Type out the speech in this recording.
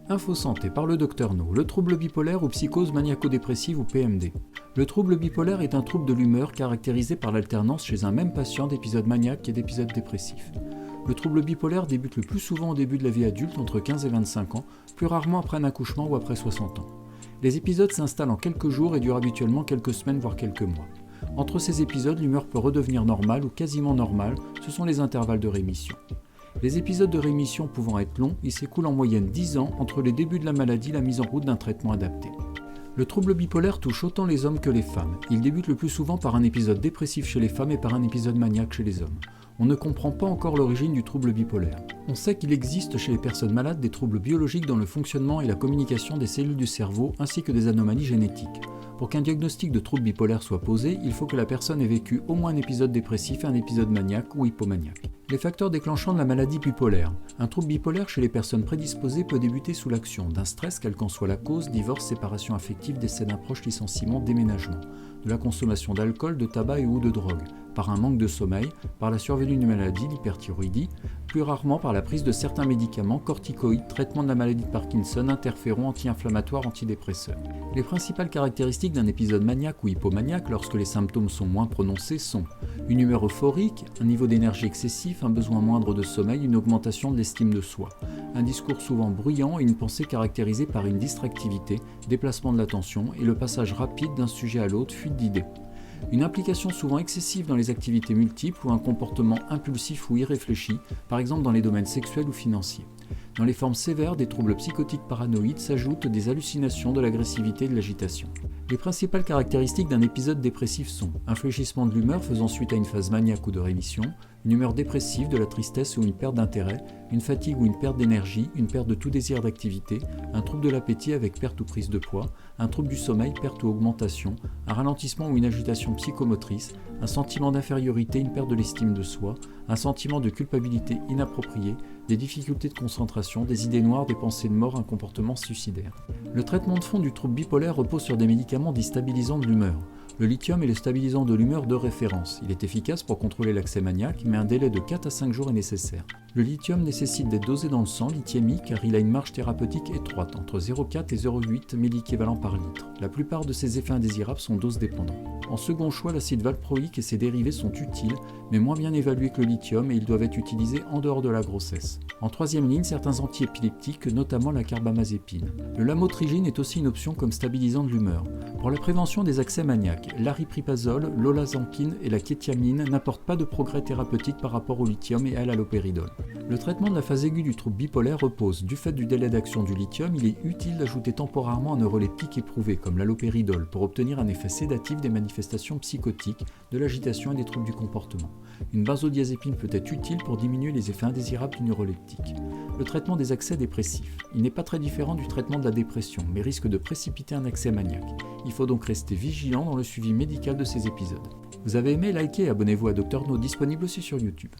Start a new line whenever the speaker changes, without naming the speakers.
Info Santé par le Dr No, le trouble bipolaire ou psychose maniaco-dépressive ou PMD. Le trouble bipolaire est un trouble de l'humeur caractérisé par l'alternance chez un même patient d'épisodes maniaques et d'épisodes dépressifs. Le trouble bipolaire débute le plus souvent au début de la vie adulte, entre 15 et 25 ans, plus rarement après un accouchement ou après 60 ans. Les épisodes s'installent en quelques jours et durent habituellement quelques semaines voire quelques mois. Entre ces épisodes, l'humeur peut redevenir normale ou quasiment normale, ce sont les intervalles de rémission. Les épisodes de rémission pouvant être longs, il s'écoule en moyenne 10 ans entre les débuts de la maladie et la mise en route d'un traitement adapté. Le trouble bipolaire touche autant les hommes que les femmes. Il débute le plus souvent par un épisode dépressif chez les femmes et par un épisode maniaque chez les hommes. On ne comprend pas encore l'origine du trouble bipolaire. On sait qu'il existe chez les personnes malades des troubles biologiques dans le fonctionnement et la communication des cellules du cerveau ainsi que des anomalies génétiques. Pour qu'un diagnostic de trouble bipolaire soit posé, il faut que la personne ait vécu au moins un épisode dépressif et un épisode maniaque ou hypomaniaque. Les facteurs déclenchants de la maladie bipolaire. Un trouble bipolaire chez les personnes prédisposées peut débuter sous l'action d'un stress, quelle qu'en soit la cause, divorce, séparation affective, décès d'un proche, licenciement, déménagement, de la consommation d'alcool, de tabac et ou de drogue, par un manque de sommeil, par la survenue d'une maladie, l'hyperthyroïdie, plus rarement par la prise de certains médicaments, corticoïdes, traitement de la maladie de Parkinson, interférons, anti-inflammatoires, antidépresseurs. Les principales caractéristiques d'un épisode maniaque ou hypomaniaque lorsque les symptômes sont moins prononcés sont une humeur euphorique, un niveau d'énergie excessif, un besoin moindre de sommeil, une augmentation de l'estime de soi, un discours souvent bruyant et une pensée caractérisée par une distractivité, déplacement de l'attention et le passage rapide d'un sujet à l'autre, fuite d'idées. Une implication souvent excessive dans les activités multiples ou un comportement impulsif ou irréfléchi, par exemple dans les domaines sexuels ou financiers. Dans les formes sévères des troubles psychotiques paranoïdes s'ajoutent des hallucinations, de l'agressivité et de l'agitation. Les principales caractéristiques d'un épisode dépressif sont un fléchissement de l'humeur faisant suite à une phase maniaque ou de rémission, une humeur dépressive, de la tristesse ou une perte d'intérêt, une fatigue ou une perte d'énergie, une perte de tout désir d'activité, un trouble de l'appétit avec perte ou prise de poids, un trouble du sommeil, perte ou augmentation, un ralentissement ou une agitation psychomotrice, un sentiment d'infériorité, une perte de l'estime de soi, un sentiment de culpabilité inapproprié, des difficultés de concentration, des idées noires, des pensées de mort, un comportement suicidaire. Le traitement de fond du trouble bipolaire repose sur des médicaments dits stabilisants de l'humeur. Le lithium est le stabilisant de l'humeur de référence. Il est efficace pour contrôler l'accès maniaque, mais un délai de 4 à 5 jours est nécessaire. Le lithium nécessite d'être dosé dans le sang lithiémique car il a une marge thérapeutique étroite, entre 0,4 et 0,8 milléquivalent par litre. La plupart de ses effets indésirables sont dose dépendants. En second choix, l'acide valproïque et ses dérivés sont utiles, mais moins bien évalués que le lithium et ils doivent être utilisés en dehors de la grossesse. En troisième ligne, certains antiépileptiques, notamment la carbamazépine. Le lamotrigine est aussi une option comme stabilisant de l'humeur. Pour la prévention des accès maniaques, l'aripiprazole, l'olazanquine et la kétiamine n'apportent pas de progrès thérapeutique par rapport au lithium et à l'halopéridol. Le traitement de la phase aiguë du trouble bipolaire repose, du fait du délai d'action du lithium, il est utile d'ajouter temporairement un neuroleptique éprouvé, comme l'halopéridol, pour obtenir un effet sédatif des manifestations psychotiques, de l'agitation et des troubles du comportement. Une benzodiazépine peut être utile pour diminuer les effets indésirables du neuroleptique. Le traitement des accès dépressifs. Il n'est pas très différent du traitement de la dépression, mais risque de précipiter un accès maniaque. Il faut donc rester vigilant dans le suivi médical de ces épisodes. Vous avez aimé, likez et abonnez-vous à Dr No, disponible aussi sur YouTube.